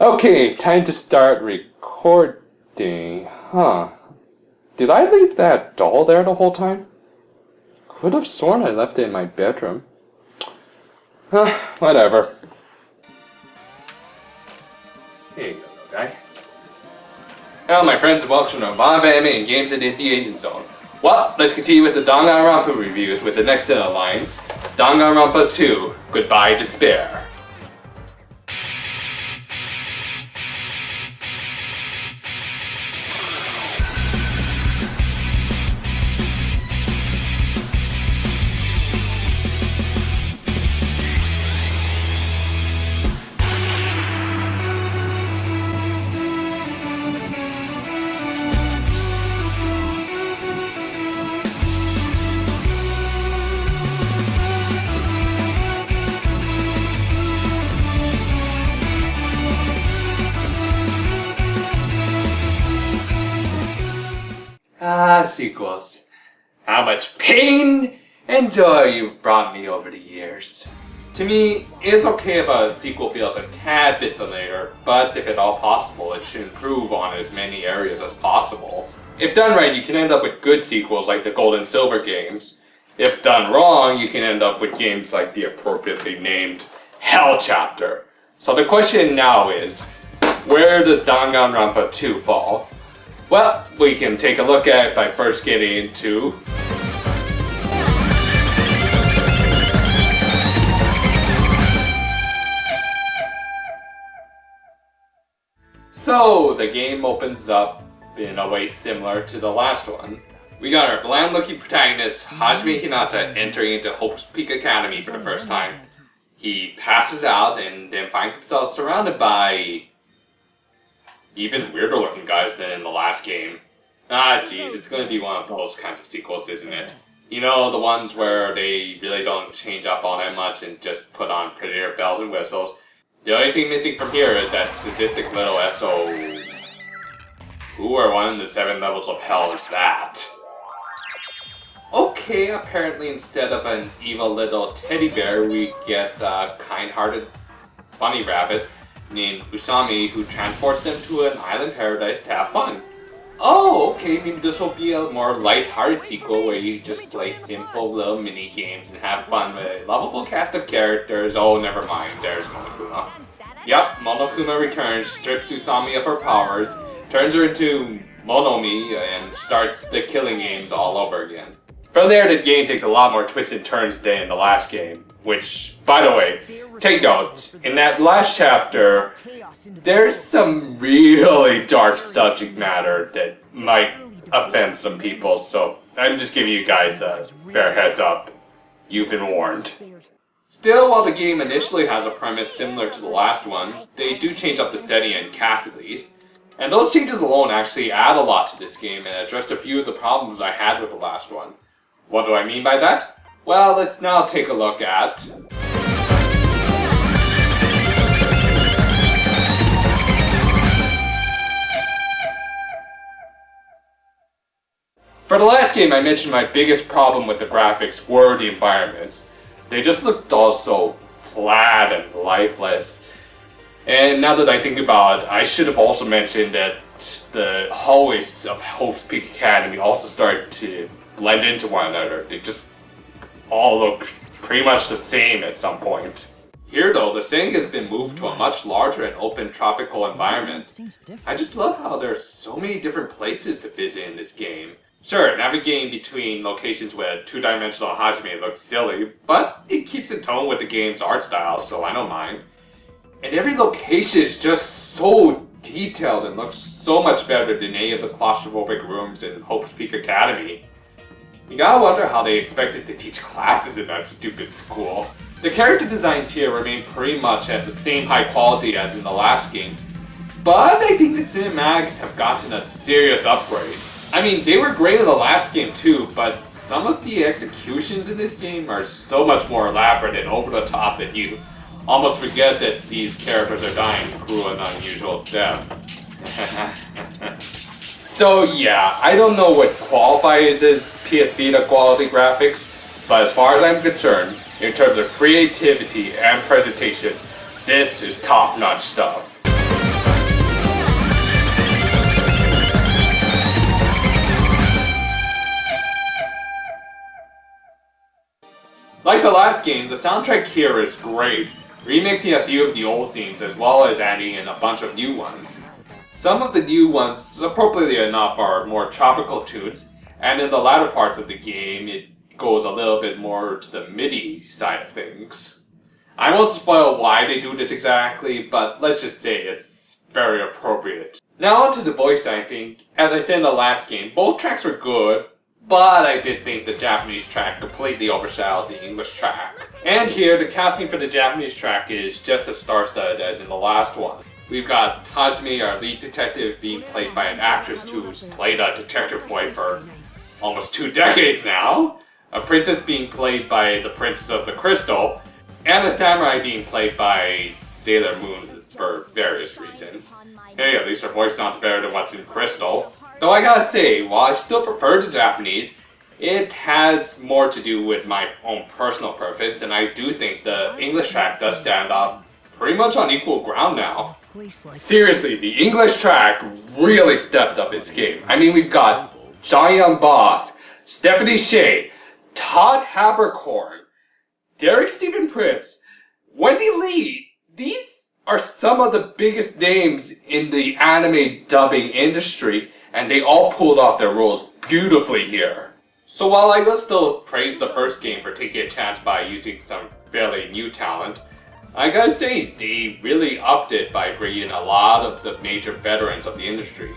Okay, time to start recording. Huh. Did I leave that doll there the whole time? Could have sworn I left it in my bedroom. Whatever. Here you go, little guy. Hello, my friends, and welcome to Danganronpa Anime and Games and Disney Agent Zone. Well, let's continue with the Danganronpa reviews with the next in the line, Danganronpa 2, Goodbye Despair. Sequels. How much pain and joy you've brought me over the years. To me, it's okay if a sequel feels a tad bit familiar, but if at all possible, it should improve on as many areas as possible. If done right, you can end up with good sequels like the Gold and Silver games. If done wrong, you can end up with games like the appropriately named Hell Chapter. So the question now is, where does Danganronpa 2 fall? Well, we can take a look at it by first getting into So, the game opens up in a way similar to the last one. We got our bland-looking protagonist, Hajime Hinata, entering into Hope's Peak Academy for the first time. He passes out and then finds himself surrounded by even weirder looking guys than in the last game. Geez, it's gonna be one of those kinds of sequels, isn't it? You know, the ones where they really don't change up all that much and just put on prettier bells and whistles. The only thing missing from here is that sadistic little SO. Who or one of the 7 levels of hell is that? Okay, apparently instead of an evil little teddy bear, we get a kind-hearted bunny rabbit named Usami, who transports them to an island paradise to have fun. Oh, okay, maybe this will be a more light-hearted sequel where you just play simple little mini-games and have fun with a lovable cast of characters. Oh, never mind, there's Monokuma. Yep, Monokuma returns, strips Usami of her powers, turns her into Monomi, and starts the killing games all over again. From there, the game takes a lot more twists and turns than in the last game. Which, by the way, take note, in that last chapter, there's some really dark subject matter that might offend some people, so I'm just giving you guys a fair heads up. You've been warned. Still, while the game initially has a premise similar to the last one, they do change up the setting and cast at least. And those changes alone actually add a lot to this game and address a few of the problems I had with the last one. What do I mean by that? Well, let's now take a look at For the last game, I mentioned my biggest problem with the graphics were the environments. They just looked all so flat and lifeless. And now that I think about it, I should have also mentioned that the hallways of Hope's Peak Academy also started to blend into one another. They just all look pretty much the same at some point. Here though, the setting has been moved to a much larger and open tropical environment. I just love how there's so many different places to visit in this game. Sure, navigating between locations with a two-dimensional Hajime looks silly, but it keeps in tone with the game's art style, so I don't mind. And every location is just so detailed and looks so much better than any of the claustrophobic rooms in Hope's Peak Academy. You gotta wonder how they expected to teach classes in that stupid school. The character designs here remain pretty much at the same high quality as in the last game, but I think the cinematics have gotten a serious upgrade. I mean, they were great in the last game too, but some of the executions in this game are so much more elaborate and over the top that you almost forget that these characters are dying cruel and unusual deaths. So yeah, I don't know what qualifies as PS Vita quality graphics, but as far as I'm concerned, in terms of creativity and presentation, this is top-notch stuff. Like the last game, the soundtrack here is great, remixing a few of the old themes as well as adding in a bunch of new ones. Some of the new ones, appropriately enough, are more tropical tunes, and in the latter parts of the game, it goes a little bit more to the MIDI side of things. I won't spoil why they do this exactly, but let's just say it's very appropriate. Now onto the voice acting. As I said in the last game, both tracks were good, but I did think the Japanese track completely overshadowed the English track. And here, the casting for the Japanese track is just as star-studded as in the last one. We've got Hazumi, our lead detective, being played by an actress who's played a detective boy for almost 2 decades now, a princess being played by the Princess of the Crystal, and a samurai being played by Sailor Moon for various reasons. Hey, at least her voice sounds better than what's in Crystal. Though I gotta say, while I still prefer the Japanese, it has more to do with my own personal preference, and I do think the English track does stand up pretty much on equal ground now. Seriously, the English track really stepped up its game. I mean, we've got John Boss, Stephanie Shea, Todd Haberkorn, Derek Stephen Prince, Wendy Lee. These are some of the biggest names in the anime dubbing industry, and they all pulled off their roles beautifully here. So while I will still praise the first game for taking a chance by using some fairly new talent, I gotta say, they really upped it by bringing in a lot of the major veterans of the industry.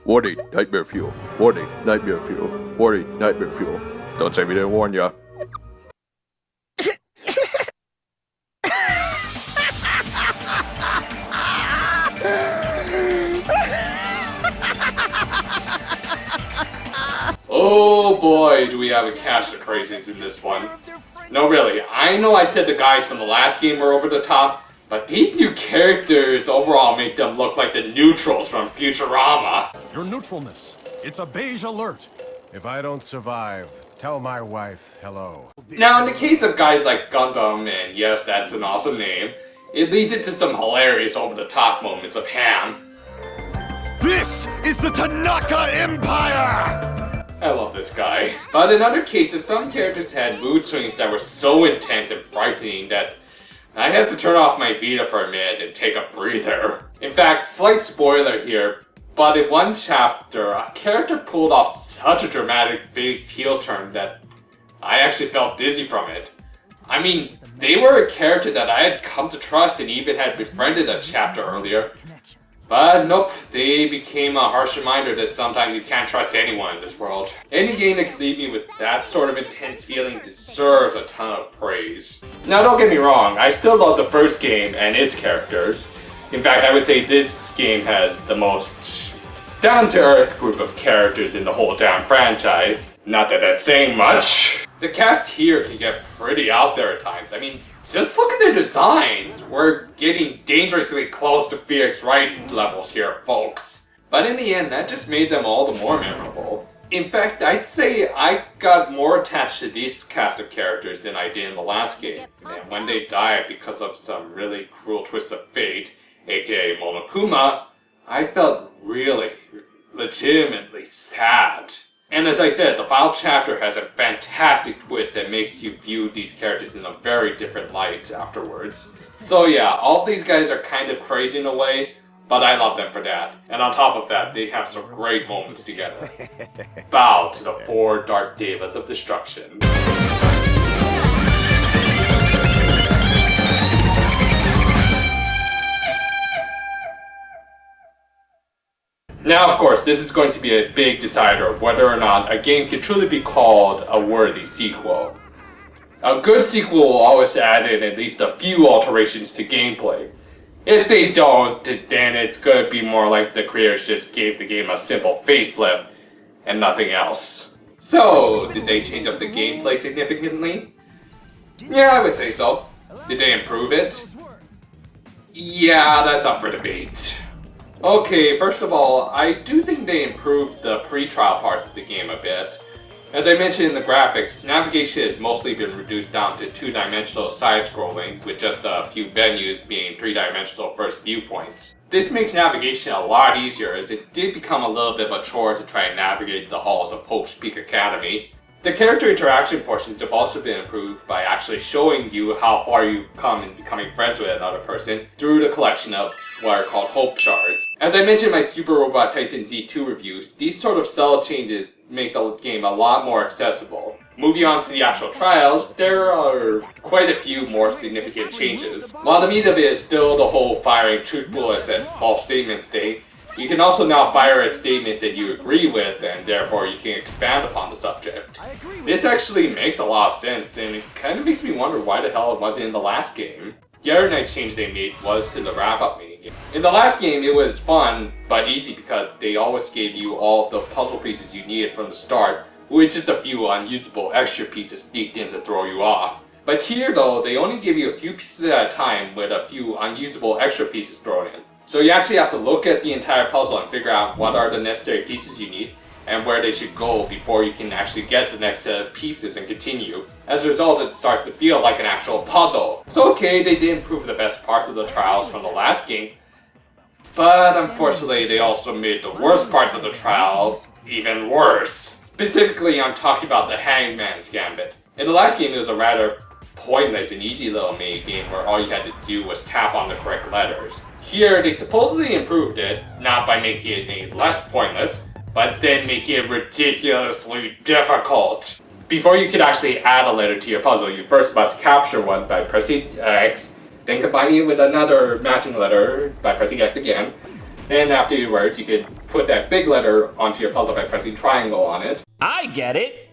Warning, nightmare fuel. Warning, nightmare fuel. Warning, nightmare fuel. Don't say we didn't warn ya. Oh boy, do we have a cast of crazies in this one. No, really, I know I said the guys from the last game were over the top, but these new characters overall make them look like the neutrals from Futurama. Your neutralness. It's a beige alert. If I don't survive, tell my wife hello. Now, in the case of guys like Gundam, and yes, that's an awesome name, it leads into some hilarious over-the-top moments of Ham. This is the Tanaka Empire! I love this guy. But in other cases, some characters had mood swings that were so intense and frightening that I had to turn off my Vita for a minute and take a breather. In fact, slight spoiler here, but in one chapter, a character pulled off such a dramatic face heel turn that I actually felt dizzy from it. I mean, they were a character that I had come to trust and even had befriended a chapter earlier. But nope, they became a harsh reminder that sometimes you can't trust anyone in this world. Any game that can leave me with that sort of intense feeling deserves a ton of praise. Now don't get me wrong, I still love the first game and its characters. In fact, I would say this game has the most down-to-earth group of characters in the whole damn franchise. Not that that's saying much. The cast here can get pretty out there at times. I mean, just look at their designs. We're getting dangerously close to Phoenix Wright levels here, folks. But in the end, that just made them all the more memorable. In fact, I'd say I got more attached to this cast of characters than I did in the last game. And when they died because of some really cruel twist of fate, aka Monokuma, I felt really, legitimately sad. And as I said, the final chapter has a fantastic twist that makes you view these characters in a very different light afterwards. So yeah, all of these guys are kind of crazy in a way, but I love them for that. And on top of that, they have some great moments together. Bow to the 4 Dark Devas of Destruction. Now, of course, this is going to be a big decider of whether or not a game can truly be called a worthy sequel. A good sequel will always add in at least a few alterations to gameplay. If they don't, then it's going to be more like the creators just gave the game a simple facelift and nothing else. So, did they change up the gameplay significantly? Yeah, I would say so. Did they improve it? Yeah, that's up for debate. Okay, first of all, I do think they improved the pre-trial parts of the game a bit. As I mentioned in the graphics, navigation has mostly been reduced down to 2-dimensional side-scrolling, with just a few venues being 3-dimensional first viewpoints. This makes navigation a lot easier, as it did become a little bit of a chore to try and navigate the halls of Hope's Peak Academy. The character interaction portions have also been improved by actually showing you how far you've come in becoming friends with another person through the collection of what are called Hope Shards. As I mentioned in my Super Robot Tyson Z2 reviews, these sort of subtle changes make the game a lot more accessible. Moving on to the actual trials, there are quite a few more significant changes. While the meat of it is still the whole firing truth bullets at false statements thing, you can also now fire at statements that you agree with, and therefore you can expand upon the subject. This actually makes a lot of sense, and it kind of makes me wonder why the hell it wasn't in the last game. The other nice change they made was to the wrap-up minigame. In the last game, it was fun, but easy because they always gave you all of the puzzle pieces you needed from the start, with just a few unusable extra pieces sneaked in to throw you off. But here though, they only give you a few pieces at a time with a few unusable extra pieces thrown in. So you actually have to look at the entire puzzle and figure out what are the necessary pieces you need and where they should go before you can actually get the next set of pieces and continue. As a result, it starts to feel like an actual puzzle. So okay, they did improve the best parts of the trials from the last game, but unfortunately they also made the worst parts of the trials even worse. Specifically, I'm talking about the Hangman's Gambit. In the last game, it was a rather pointless and easy little mini-game where all you had to do was tap on the correct letters. Here, they supposedly improved it, not by making it any less pointless, but instead making it ridiculously difficult. Before you could actually add a letter to your puzzle, you first must capture one by pressing X, then combining it with another matching letter by pressing X again. Then afterwards, you could put that big letter onto your puzzle by pressing triangle on it. I get it.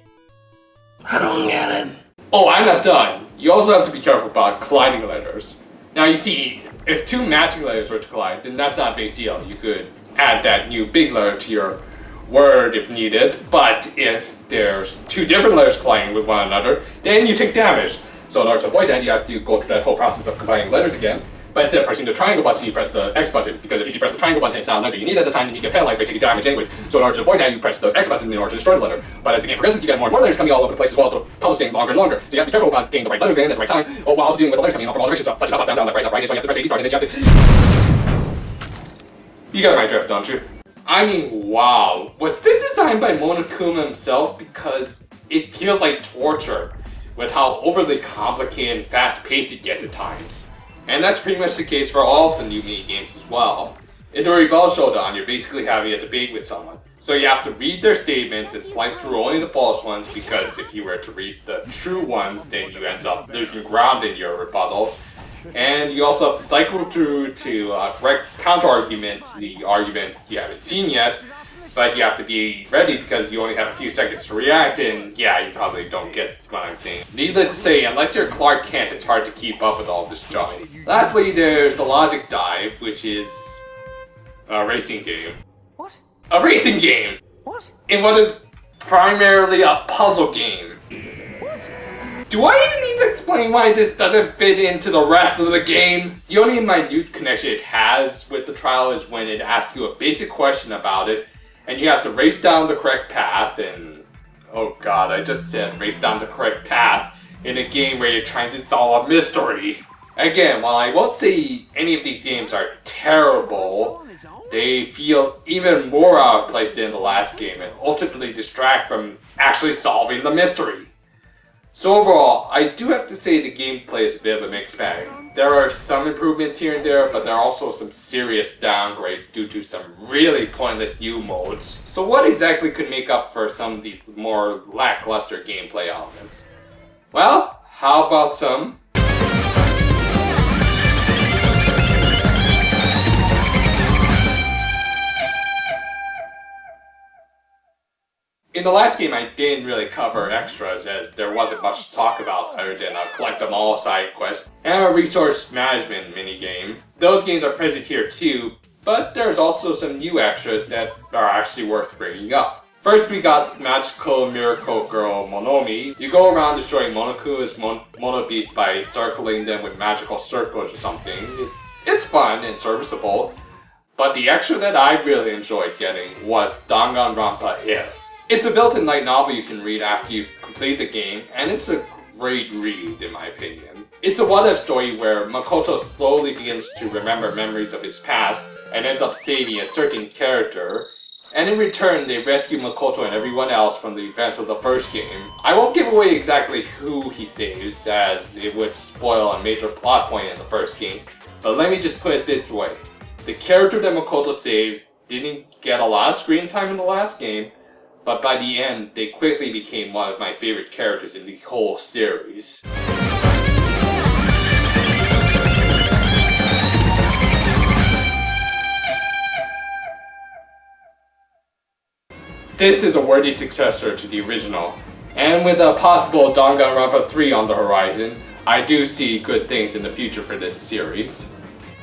I don't get it. Oh, I'm not done. You also have to be careful about colliding letters. Now you see, if two matching letters were to collide, then that's not a big deal. You could add that new big letter to your word if needed, but if there's two different letters colliding with one another, then you take damage. So in order to avoid that, you have to go through that whole process of combining letters again. But instead of pressing the triangle button, you press the X button, because if you press the triangle button, it's not a letter you need at the time, then you get penalized by taking damage anyways. So in order to avoid that, you press the X button in order to destroy the letter. But as the game progresses, you get more and more letters coming all over the place, as well as the puzzles getting longer and longer. So you have to be careful about getting the right letters in at the right time, while also dealing with the letters coming in from all directions, such as up, down, left, right, so you have to press A, B start, and then you have to... You got my drift, don't you? I mean, wow. Was this designed by Monokuma himself? Because it feels like torture, with how overly complicated and fast-paced it gets at times. And that's pretty much the case for all of the new mini-games as well. In the Rebel Showdown, you're basically having a debate with someone. So you have to read their statements and slice through only the false ones, because if you were to read the true ones, then you end up losing ground in your rebuttal. And you also have to cycle through to correct counter-argument to the argument you haven't seen yet, but you have to be ready because you only have a few seconds to react, and yeah, you probably don't get what I'm saying. Needless to say, unless you're Clark Kent, it's hard to keep up with all this junk. Lastly, there's the Logic Dive, which is a racing game. What? A racing game! What? In what is primarily a puzzle game. What? Do I even need to explain why this doesn't fit into the rest of the game? The only minute connection it has with the trial is when it asks you a basic question about it, and you have to race down the correct path, and... oh god, I just said race down the correct path in a game where you're trying to solve a mystery. Again, while I won't say any of these games are terrible, they feel even more out of place than the last game and ultimately distract from actually solving the mystery. So overall, I do have to say the gameplay is a bit of a mixed bag. There are some improvements here and there, but there are also some serious downgrades due to some really pointless new modes. So what exactly could make up for some of these more lackluster gameplay elements? Well, how about some... In the last game, I didn't really cover extras, as there wasn't much to talk about other than a collect them all side quest and a resource management minigame. Those games are present here too, but there's also some new extras that are actually worth bringing up. First, we got Magical Miracle Girl Monomi. You go around destroying Monokuma's Mono Beasts by circling them with magical circles or something. It's fun and serviceable, but the extra that I really enjoyed getting was Danganronpa If. It's a built-in light novel you can read after you've completed the game, and it's a great read in my opinion. It's a what-if story where Makoto slowly begins to remember memories of his past, and ends up saving a certain character, and in return they rescue Makoto and everyone else from the events of the first game. I won't give away exactly who he saves, as it would spoil a major plot point in the first game, but let me just put it this way. The character that Makoto saves didn't get a lot of screen time in the last game, but by the end, they quickly became one of my favorite characters in the whole series. This is a worthy successor to the original, and with a possible Danganronpa 3 on the horizon, I do see good things in the future for this series.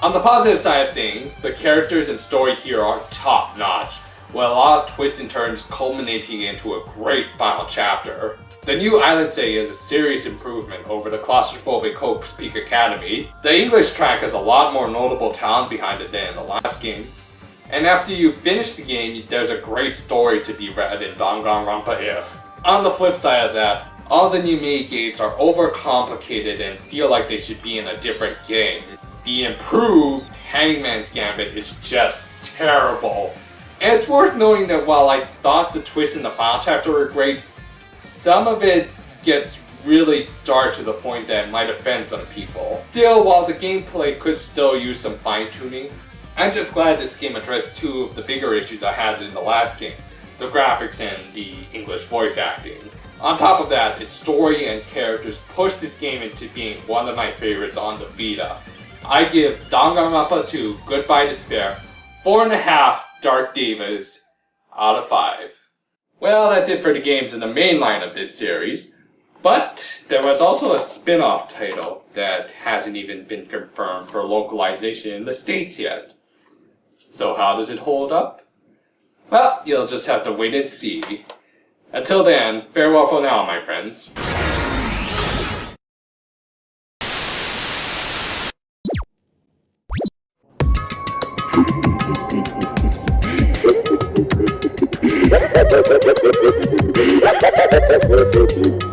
On the positive side of things, the characters and story here are top notch, with a lot of twists and turns culminating into a great final chapter. The new island setting is a serious improvement over the claustrophobic Hope's Peak Academy. The English track has a lot more notable talent behind it than in the last game. And after you finish the game, there's a great story to be read in Danganronpa if. On the flip side of that, all the new mini-games are overcomplicated and feel like they should be in a different game. The improved Hangman's Gambit is just terrible. And it's worth noting that while I thought the twists in the final chapter were great, some of it gets really dark to the point that it might offend some people. Still, while the gameplay could still use some fine-tuning, I'm just glad this game addressed two of the bigger issues I had in the last game, the graphics and the English voice acting. On top of that, its story and characters push this game into being one of my favorites on the Vita. I give Danganronpa 2 Goodbye Despair 4.5 Dark Divas out of 5. Well, that's it for the games in the main line of this series, but there was also a spin-off title that hasn't even been confirmed for localization in the States yet. So how does it hold up? Well, you'll just have to wait and see. Until then, farewell for now, my friends. Ha ha ha ha ha!